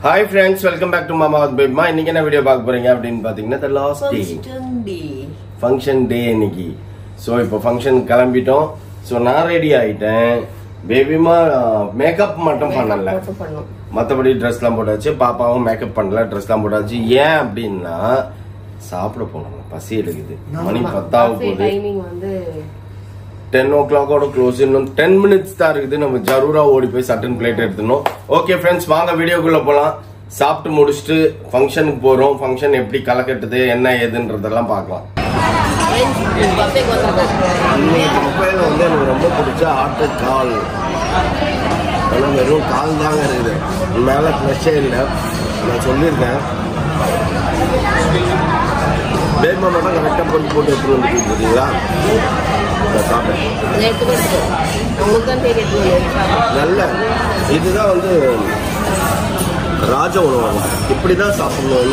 Hi friends, welcome back to Mama with Baby. இன்னைக்கு என்ன video பார்க்க போறீங்க அப்படினு பாத்தீங்கன்னா the last day function day இன்னைக்கு. சோ இப்போ ஃபங்க்ஷன் கிளம்பிட்டோம். சோ நான் ரெடி ஆயிட்டேன். பேபிமா மேக்கப் மட்டும் பண்ணல. மத்தபடி Dressலாம் போட்டாச்சு. பாப்பாவும் மேக்கப் பண்ணல, Dressலாம் போட்டாச்சு. ஏன் அப்படினா சாப்பிட போறோம். பசி எடுக்குது. மணி 10 ஆக போகுது. டைமிங் வந்து 10 o'clock ஓட க்ளோஸ். இன்னும் 10 minutes தான் இருக்குது. நம்ம ஜரூரா ஓடி போய் சட்டன் பிளேட் எடுத்துனோம். ஓகே ஃப்ரெண்ட்ஸ், வாங்க வீடியோக்குள்ள போலாம். சாப்பிட்டு முடிச்சுட்டு ஃபங்க்ஷனுக்கு போறோம். ஃபங்க்ஷன் எப்படி கலக்கட்டுது, என்ன ஏதுன்றதெல்லாம் பார்க்கலாம். மொபைல் வந்து எனக்கு ரொம்ப பிடிச்ச ஆட்டு கால். ஆனால் வெறும் கால் தாங்க இருக்குது, மேலே ஃப்ரெஷ்ஷே இல்லை. நான் சொல்லியிருக்கேன் பேபி மாமா தான் கரெக்டாக போட்டு எடுத்துட்டு வந்துட்டு பார்த்தீங்களா. நல்ல இதுதான் வந்து ராஜ உணவு. இப்படிதான் சாப்பிடணும்.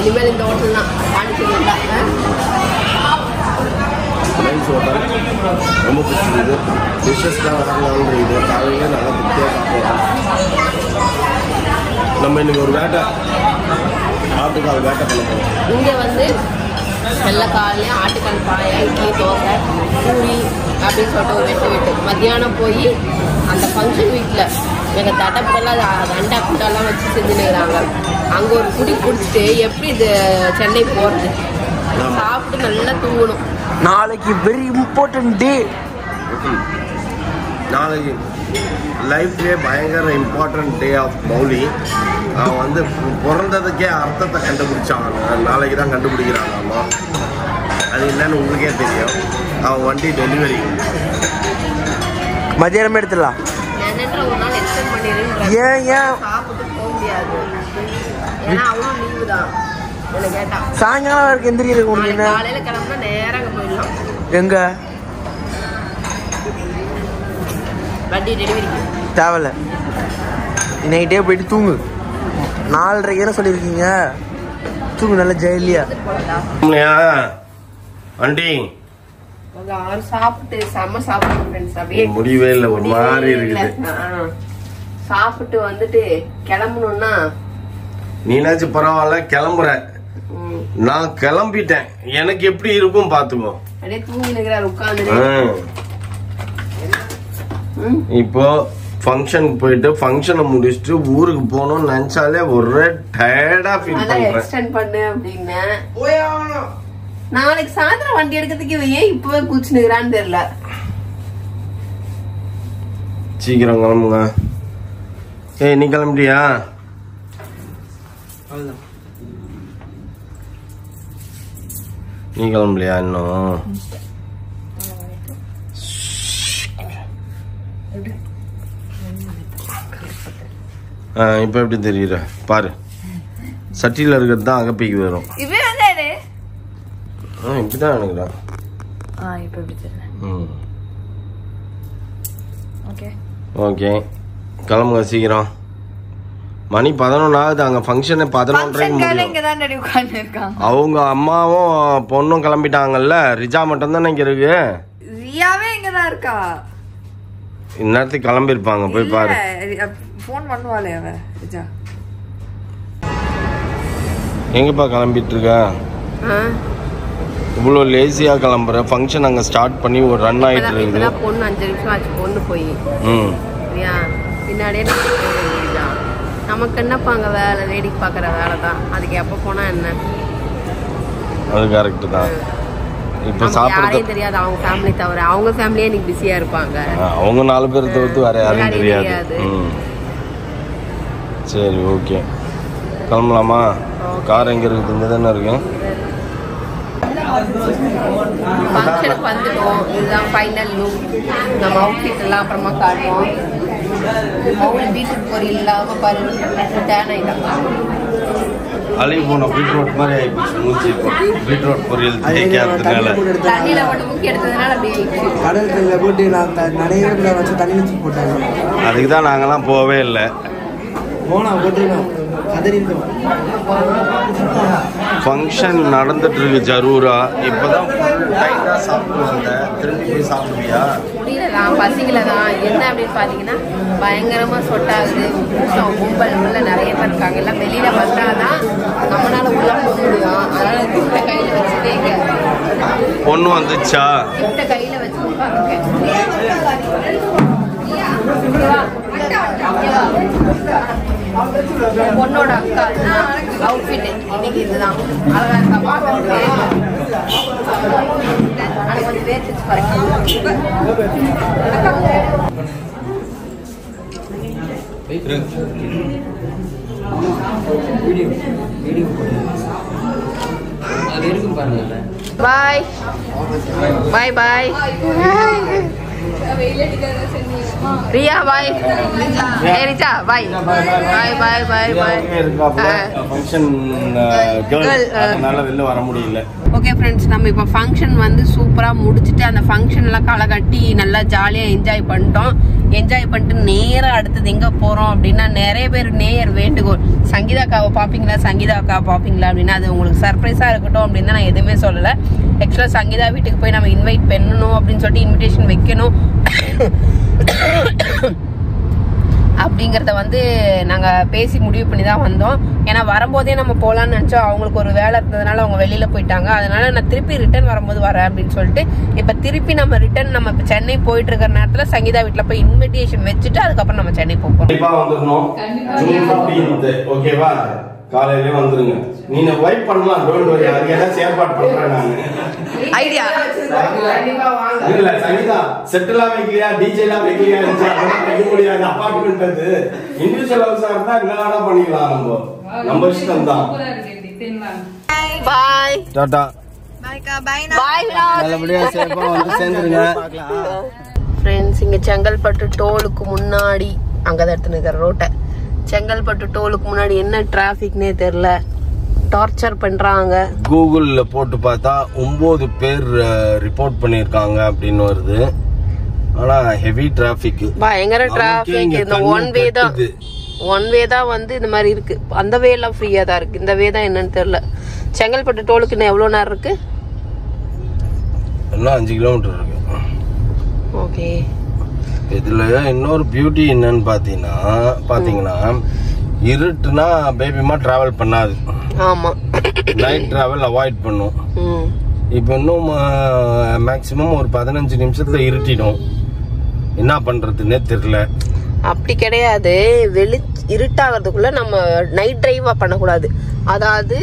இனிமேல் இந்த ஹோட்டல் தான் ஹோட்டல் ரொம்ப பிடிச்சிருக்குது. டிஷ்ஷஸ்லாம் வரலாம்ன்ற இது காலையில் நல்லா திருப்தியாக சாப்பிடலாம். நம்ம இன்னைக்கு ஒரு வேட்டை ஆட்டுக்கால் வேட்டை பண்ண போகிறோம். இங்கே வந்து எல்லா காலையும் ஆட்டுக்கால் பாயா, இட்லி, தோசை, பூரி அப்படின்னு சொல்லிட்டு ஒரு வெட்டு மத்தியானம் போய் அந்த ஃபங்க்ஷன் வீட்டில் எங்கள் தட்டப்பட்டெல்லாம் அண்டா புட்டெல்லாம் வச்சு செஞ்சுக்கிறாங்க. அங்கே ஒரு குடி குடிச்சிட்டு எப்படி இது சென்னை போகிறது, சாப்பிட்டு நல்லா தூங்கணும். நாளைக்கு வெரி இம்பார்ட்டன்ட் டே. நாளைக்கு லைஃப்லேயே பயங்கர இம்பார்ட்டன்ட் டே ஆஃப் மௌலி. அவன் வந்து பிறந்ததுக்கே அர்த்தத்தை கண்டுபிடிச்சான். நாளைக்கு தான் கண்டுபிடிக்கிறான். அம்மா அது என்னன்னு உங்களுக்கே தெரியும். அவன் வண்டி டெலிவரி மதியானம் எடுத்துடலாம். ஏன் ஏன் சாப்பிட்டு போக முடியாது, ஏன்னா அவனும் லீவு தான். சாயங்காலம் வரைக்கும் எந்திரிக்க முடியும். காலையில கிளம்புனா நேரம் அங்கே போயிடலாம். எங்க வண்டி டெலிவரி தேவையில்ல, நைட்டே போயிட்டு தூங்கு. 4:30 சொல்லியிருக்கீங்க, தூங்கு நல்லா ஜெயிலியா. வண்டி சாப்பிட்டு செம்ம சாப்பிட்டு முடியவே இல்லை, ஒரு மாதிரி இருக்குது. சாப்பிட்டு வந்துட்டு கிளம்பணும்னா நீனாச்சும் பரவாயில்ல கிளம்புற. நான் கிளம்பிட்டேன். எனக்கு எப்படி இருக்கும் பாத்துக்கோ. அப்படியே தூங்கி நிக்கிறாரு உட்கார்ந்து. இப்போ ஃபங்க்ஷனுக்கு போயிட்டு ஃபங்க்ஷனை முடிச்சுட்டு ஊருக்கு போகணும்னு நினைச்சாலே ஒரே டயர்டா ஃபீல் பண்றேன். எக்ஸ்டெண்ட் பண்ணு அப்படின்னு நாளைக்கு சாயந்தரம் வண்டி எடுக்கிறதுக்கு ஏன் இப்பவே குச்சி நிக்கிறான்னு தெரியல. சீக்கிரம் கிளம்புங்க. ஏய் நீ கிளம்பிட்டியா? நீ கிளம்பலையா இன்னும்? இப்ப எப்படி தெரியுற பாரு. சட்டியில இருக்கிறது தான் அகப்பிக்கு வரும். இப்படிதான் நினைக்கிறேன். ஓகே கிளம்புங்க சீக்கிரம். மணி 11 ஆகுது. அங்க ஃபங்க்ஷன் 11:30. அவங்க அம்மாவும் பொண்ணும் கிளம்பிட்டாங்கல்ல. ரிஜா மட்டும் தானே இங்க இருக்கு. ரியாவே இங்கதான் இருக்கா. இந்நேரத்துக்கு கிளம்பி இருப்பாங்க. போய் பாரு. போன் பண்ணுவாளே அவ ரிஜா. எங்கப்பா கிளம்பிட்டு இருக்க? இவ்வளோ லேசியா கிளம்புற? ஃபங்க்ஷன் அங்க ஸ்டார்ட் பண்ணி ஒரு ரன் ஆயிட்டு இருக்குது. பொண்ணு 5 நிமிஷம் ஆச்சு பொண்ணு போய். பின்னாடியே நமக்கு என்னப்பா அங்க வேலை, வேடிக்கை பாக்குற வேலை தான். அதுக்கு எப்ப போனா என்ன? அது கரெக்ட் தான். இப்ப சாப்பிடுறது தெரியாது. அவங்க ஃபேமிலி தவிர அவங்க ஃபேமிலியே இன்னைக்கு பிஸியா இருப்பாங்க. அவங்க 4 பேர் தவிர்த்து வேற யாரும் தெரியாது. சரி ஓகே கிளம்பலாமா? கார் எங்க இருக்குது? இங்க தானே இருக்கு. ஃபங்க்ஷனுக்கு வந்துட்டோம். இதுதான் ஃபைனல் லுக். நம்ம அவுட்ஃபிட் எல்லாம் அப்புறமா காட்டுவோம். அவங்க பீட்ரூட் பொரியல் இல்லாம பாரு டேன் ஆயிட்டாங்க. அழகி போன பீட்ரூட் மாதிரி ஆயிடுச்சு மூஞ்சி. பீட்ரூட் பொரியல் தேய்க்காததுனால தண்ணியில போட்டு முக்கி எடுத்ததுனால அப்படியே கடல் தண்ணியில போட்டு நிறைய வச்சு தண்ணி வச்சு போட்டாங்க. அதுக்கு தான் நாங்கெல்லாம் போவே இல்லை. போனா போட்டுருக்கோம். ஃபங்க்ஷன் நடந்துட்டு இருக்கு ஜரூரா. இப்பதான் டைட்டா சாப்பிட்டு வந்தேன். திரும்பி போய் சாப்பிடுவியா? முடியலதான், பசிக்கல தான். என்ன அப்படின்னு பாத்தீங்கன்னா பயங்கரமா சொட்டாகுது. கும்பல் உள்ள நிறைய பேர் இருக்காங்க. எல்லாம் வெளியில வந்தாதான் நம்மளால உள்ள போக முடியும். அதனால கிஃப்ட கையில வச்சுட்டு இங்க பொண்ணு வந்துச்சா? கிஃப்ட கையில வச்சு உட்காந்துருக்கேன். பொண்ணோட அக்கா அவுட்ஃபிட் இன்னைக்கு இதுதான். அழகா இருக்கா பாக்கிறதுக்கு. அது கொஞ்சம் வேர்த்துச்சு பாருங்க. பாய் பாய் பாய் ரியா பாய். ரிச்சா பாய் பாய் பாய் பாய் பாய். ஃபங்க்ஷன் கேர்ள் வெளில வர முடியல. ஓகே ஃப்ரெண்ட்ஸ், நம்ம இப்போ ஃபங்க்ஷன் வந்து சூப்பராக முடிச்சுட்டு அந்த ஃபங்க்ஷன்லாம் களை கட்டி நல்லா ஜாலியாக என்ஜாய் பண்ணிட்டோம். என்ஜாய் பண்ணிட்டு நேராக அடுத்தது எங்கே போகிறோம் அப்படின்னா, நிறைய பேர் நேயர் வேண்டுகோள், சங்கீதா அக்காவை பார்ப்பீங்களா சங்கீதா அக்காவை பார்ப்பீங்களா அப்படின்னா, அது உங்களுக்கு சர்ப்ரைஸாக இருக்கட்டும் அப்படின்னு நான் எதுவுமே சொல்லலை. ஆக்சுவலாக சங்கீதா வீட்டுக்கு போய் நம்ம இன்வைட் பண்ணணும் அப்படின்னு சொல்லிட்டு இன்விடேஷன் வைக்கணும் அப்படிங்கிறத வந்து நாங்கள் பேசி முடிவு பண்ணி தான் வந்தோம். ஏன்னா வரும்போதே நம்ம போகலான்னு நினச்சோம். அவங்களுக்கு ஒரு வேலை இருந்ததுனால அவங்க வெளியில் போயிட்டாங்க. அதனால நான் திருப்பி ரிட்டர்ன் வரும்போது வரேன் அப்படின்னு சொல்லிட்டு இப்போ திருப்பி நம்ம ரிட்டர்ன் நம்ம இப்போ சென்னை போயிட்டு இருக்கிற நேரத்தில் சங்கீதா வீட்டில் போய் இன்விடேஷன் வச்சுட்டு அதுக்கப்புறம் நம்ம சென்னை போகிறோம். கண்டிப்பாக வந்துடணும். ஜூன் 15 ஓகேவா? காலையிலே வந்துருங்க. நீங்க வைப் பண்ணலாம், டோன்ட் வரி. அதுக்கு ஏதாவது ஏற்பாடு பண்றேன் நான். ஐடியா இல்ல சங்கீதா செட்டிலாம் வைக்கிறியா, டிஜேலாம் வைக்கிறியா? அதெல்லாம் வைக்க முடியாது. அபார்ட்மெண்ட் அது இண்டிவிஜுவல் ஹவுஸா இருந்தா என்னடா பண்ணிக்கலாம். நம்ம இஷ்டம் தான். பாய் டாடா பாய். நல்லபடியா சேஃபா வந்து சேர்ந்துருங்க. ஃப்ரெண்ட்ஸ், இங்க செங்கல்பட்டு டோலுக்கு முன்னாடி அங்கதான் எடுத்து நிக்கிற ரோட்டை. செங்கல்பட்டு டோலுக்கு முன்னாடி என்ன டிராபிக்னே தெரியல. டார்ச்சர் பண்றாங்க. கூகுள்ல போட்டு பார்த்தா 9 பேர் ரிப்போர்ட் பண்ணிருக்காங்க அப்படின்னு வருது. ஆனா ஹெவி டிராபிக், பயங்கர டிராபிக். இந்த ஒன் வே தான் வந்து இந்த மாதிரி இருக்கு. அந்த வே எல்லாம் ஃப்ரீயா தான் இருக்கு. இந்த வே தான் என்னன்னு தெரியல. செங்கல்பட்டு டோலுக்கு இன்னும் எவ்வளவு நேரம் இருக்கு? இன்னும் 5 கிலோமீட்டர் இருக்கு. ஓகே. இதுல இன்னொரு பியூட்டி என்னன்னு பாத்தீங்கன்னா இருட்டுனா பேபிமா டிராவல் பண்ணாது. ஆமா, நைட் டிராவல் அவாய்ட் பண்ணும். இப்போ இன்னும் மேக்சிமம் ஒரு 15 நிமிஷத்துல இருட்டிடும். என்ன பண்றதுன்னே தெரியல. அப்படி கிடையாது. இருட்டாகிறதுக்குள்ள நம்ம நைட் டிரைவா பண்ணக்கூடாது. அதாவது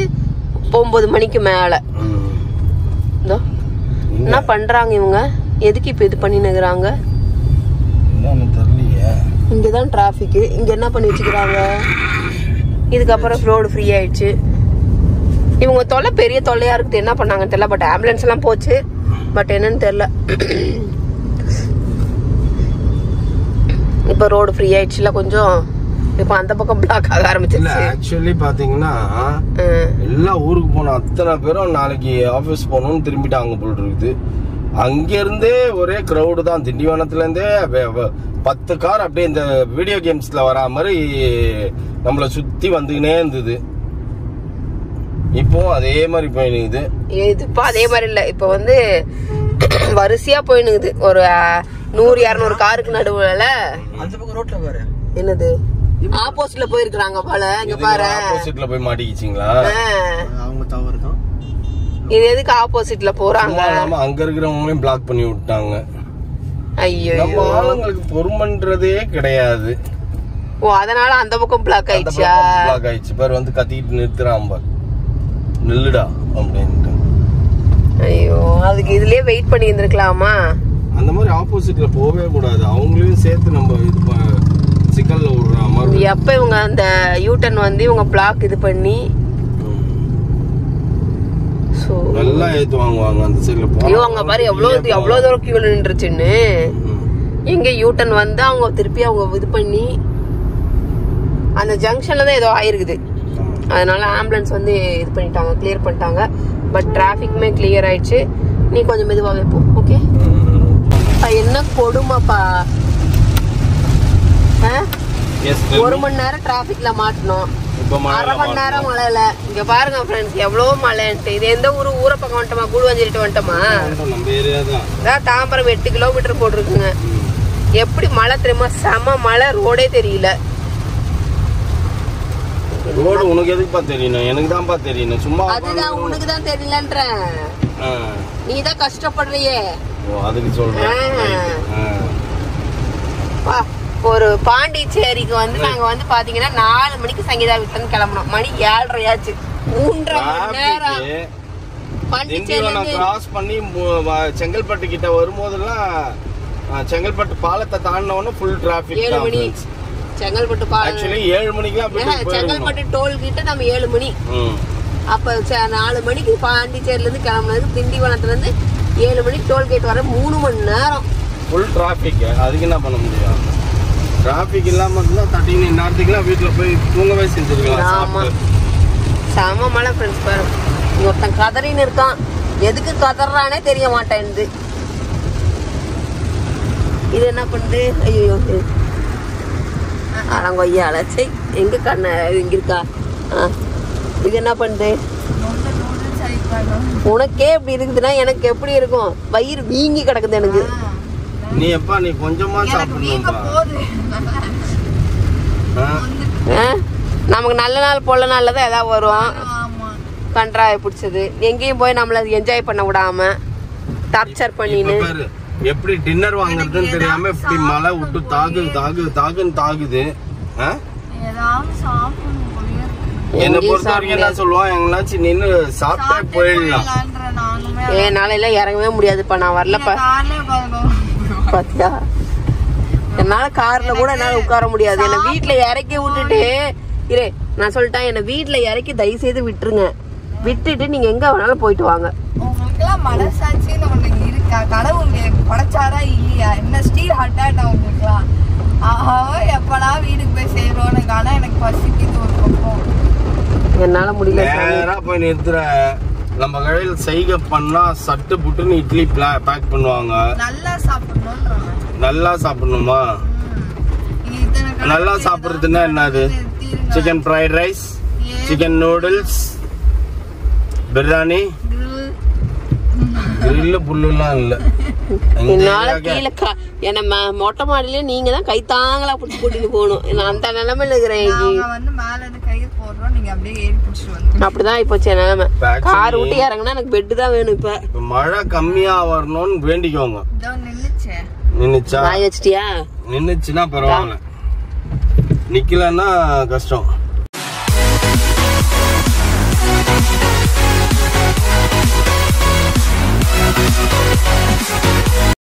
9 மணிக்கு மேல என்ன பண்றாங்க இவங்க? எதுக்கு இப்ப இது பண்ணினுக்குறாங்க? தெரியலையே. இங்கதான் டிராபிக். இங்க என்ன பண்ணி வச்சுக்கிறாங்க? இதுக்கப்புறம் ரோடு ஃப்ரீ ஆயிடுச்சு. இவங்க தொல்லை பெரிய தொல்லையா இருக்குது. என்ன பண்ணாங்கன்னு தெரியல. பட் ஆம்புலன்ஸ் எல்லாம் போச்சு. பட் என்னன்னு தெரியல. இப்ப ரோடு ஃப்ரீ ஆயிடுச்சுல கொஞ்சம். இப்ப அந்த பக்கம் பிளாக் ஆக ஆரம்பிச்சிருச்சு. ஆக்சுவலி பாத்தீங்கன்னா எல்லா ஊருக்கு போன அத்தனை பேரும் நாளைக்கு ஆபீஸ் போகணும்னு திரும்பிட்டாங்க போல இருக்குது. அங்க இருந்தே ஒரே கிரௌடு தான். திண்டிவனத்துல இருந்தே 10 கார் அப்படியே இந்த வீடியோ கேம்ஸ்ல வரா மாதிரி நம்மள சுத்தி வந்துக்கினே இருந்தது. இப்போ அதே மாதிரி போயினுக்குது. இப்போ அதே மாதிரி இல்ல. இப்ப வந்து வரிசையா போயினுக்குது. ஒரு 100-200 காருக்கு நடுவுல. அந்த பக்கம் ரோட்ல பாரு. என்னது ஆப்போசிட்ல போயிருக்காங்க போல. இங்க பாரு, ஆப்போசிட்ல போய் மாட்டிக்கிச்சிங்களா? அவங்க தவறு தான். இது எதுக்கு ஆப்போசிட்ல போறாங்க? அங்க இருக்கிறவங்களையும் பிளாக் பண்ணி விட்டாங்க. ஐயோ, நம்ம ஆளுங்களுக்கு பொறுமன்றதே கிடையாது. ஓ, அதனால அந்த பக்கம் பிளாக் ஆயிடுச்சா? பிளாக் ஆயிடுச்சு பாரு. வந்து கத்திட்டு நிறுத்துறான் பாரு, நில்லுடா அப்படின்ட்டு. ஐயோ, அதுக்கு இதுலயே வெயிட் பண்ணி இருந்திருக்கலாமா? அந்த மாதிரி ஆப்போசிட்ல போகவே கூடாது. அவங்களையும் சேர்த்து நம்ம இது சிக்கல்ல விடுற மாதிரி. எப்ப இவங்க அந்த யூட்டன் வந்து இவங்க பிளாக் இது பண்ணி நல்லா ஏத்து வாங்குவாங்க அந்த சைடுல. ஐயோ, அங்க பாரு எவ்வளவு தூரம் கியூல நின்றுச்சுன்னு. எங்க யூட்டன் வந்து அவங்க திருப்பி அவங்க இது பண்ணி அந்த ஜங்ஷன்ல தான் ஏதோ ஆயிருக்குது. அதனால ஆம்புலன்ஸ் வந்து இது பண்ணிட்டாங்க, கிளியர் பண்ணிட்டாங்க. பட் டிராபிக்குமே கிளியர் ஆயிடுச்சு. நீ கொஞ்சம் மெதுவாவே போ. ஓகே. என்ன கொடுமைப்பா. 1 மணி நேரம் டிராபிக்ல மாட்டணும். அரை மணி நேரம் மழையில இங்க பாருங்க ஃப்ரெண்ட்ஸ் எவ்வளவு மழைன்ட்டு. இது எந்த ஊரு? ஊரை பக்கம் வந்துட்டோமா? கூடுவஞ்சிட்டு வந்துட்டோமா? நம்ம ஏரியா தான். தாம்பரம் 8 கிலோமீட்டர் போட்டிருக்குங்க. எப்படி மழை தெரியுமா? செம மழை, ரோடே தெரியல. ரோடு உனக்கு எதுக்குப்பா தெரியணும்? எனக்கு தான்ப்பா தெரியணும். சும்மா அதுதான் உனக்கு தான் தெரியலன்ற. நீ தான் கஷ்டப்படுறியே. அதுக்கு சொல்றேன். ஒரு பாண்டிச்சேரிக்கு வந்து நாங்க வந்து பாத்தீங்கன்னா 4 மணிக்கு சங்கீதா வீட்டுல கிளம்பணும். மணி 7:30 ஆச்சு. 3.5 மணி நேரம் பாண்டிச்சேரி கிராஸ் பண்ணி செங்கல்பட்டு கிட்ட வரும்போதெல்லாம் செங்கல்பட்டு பாலத்தை தாண்டினவொன்னு ஃபுல் டிராபிக். 7 மணி செங்கல்பட்டு பாலம். ஆக்சுவலி 7 மணிக்கு செங்கல்பட்டு டோல் கிட்ட நம்ம 7 மணி. அப்ப 4 மணிக்கு பாண்டிச்சேரில இருந்து கிளம்புனது திண்டிவனத்துல இருந்து 7 மணிக்கு டோல்கேட் வர 3 மணி நேரம் ஃபுல் டிராபிக். அதுக்கு என்ன பண்ண முடியும்? டிராபிக் இல்லாம இருந்தா 30 நேரத்துக்குலாம் வீட்டுல போய் தூங்கவே செஞ்சிருக்கலாம். செம மழை ஃப்ரெண்ட்ஸ். பாரு ஒருத்தன் கதறின்னு இருக்கான். எதுக்கு கதறானே தெரிய மாட்டேன்து. இது என்ன பண்ணுது? ஐயோ அலங்கொய்யா அழைச்சி எங்க கண்ண இங்க இருக்கா? இது என்ன பண்ணுது? உனக்கே இப்படி இருக்குதுன்னா எனக்கு எப்படி இருக்கும்? வயிறு வீங்கி கிடக்குது எனக்கு. நீ எப்பா நீ கொஞ்சமா சாப்பிடணும்பா. நமக்கு நல்ல நாள் பொல்ல நாள்ல தான் ஏதாவது வரும். கன்றாய பிடிச்சது எங்கேயும் போய் நம்மள என்ஜாய் பண்ண விடாம டார்ச்சர் பண்ணின்னு எப்படி டின்னர் வாங்குறதுன்னு தெரியாம இப்படி மழை விட்டு தாகுன்னு தாகுது. என்ன பொறுத்த வரைக்கும் என்ன சொல்லுவான், எங்கனாச்சும் நின்று சாப்பிட்டே போயிடலாம். நாளையில இறங்கவே முடியாதுப்பா, நான் வரலப்பா. பாத்தியா, என்னால கார்ல கூட என்னால உட்கார முடியாது. என்ன வீட்டுல இறக்கி விட்டுட்டு இரு, நான் சொல்லிட்டேன், என்ன வீட்டுல இறக்கி தயவு செய்து விட்டுருங்க. விட்டுட்டு நீங்க எங்க வேணாலும் போயிட்டு வாங்க. உங்களுக்குலாம் மனசாட்சின்னு ஒண்ணு இருக்கா? கடவுள் படைச்சாரா இல்லையா? என்ன ஸ்டீல் ஹார்ட்டா உங்களுக்குலாம்? எப்படா வீட்டுக்கு போய் செய்யறோன்னு. ஆனா எனக்கு பசிக்குது ஒரு பக்கம். என்னால முடியல. நேரா போய் நிறுத்துற. நம்ம கடையில செய்கை பண்ணா சட்டு புட்டுன்னு இட்லி பேக் பண்ணுவாங்க. நல்லா சாப்பிடணும். நல்லா சாப்பிடணுமா? நல்லா சாப்பிடுறதுன்னா என்னது? Chicken fried rice, chicken noodles, biryani, கிரில்ல புல்லுலாம் இல்ல. என்னால கீழே என்ன மொட்டை மாடியில நீங்க தான் கை தாங்களா பிடிச்சி கூட்டிட்டு போகணும். நான் அந்த நிலைமையில இருக்கிறேன். அப்படிதான் இப்போ நிலைமை. கார் விட்டு இறங்குனா எனக்கு பெட்டு தான் வேணும். இப்ப மழை கம்மியா வரணும்னு வேண்டிக்கோங்க. நின்னுச்சா? வச்சிட்டியா? நின்னுச்சுன்னா பரவாயில்ல, நிக்கலன்னா கஷ்டம்.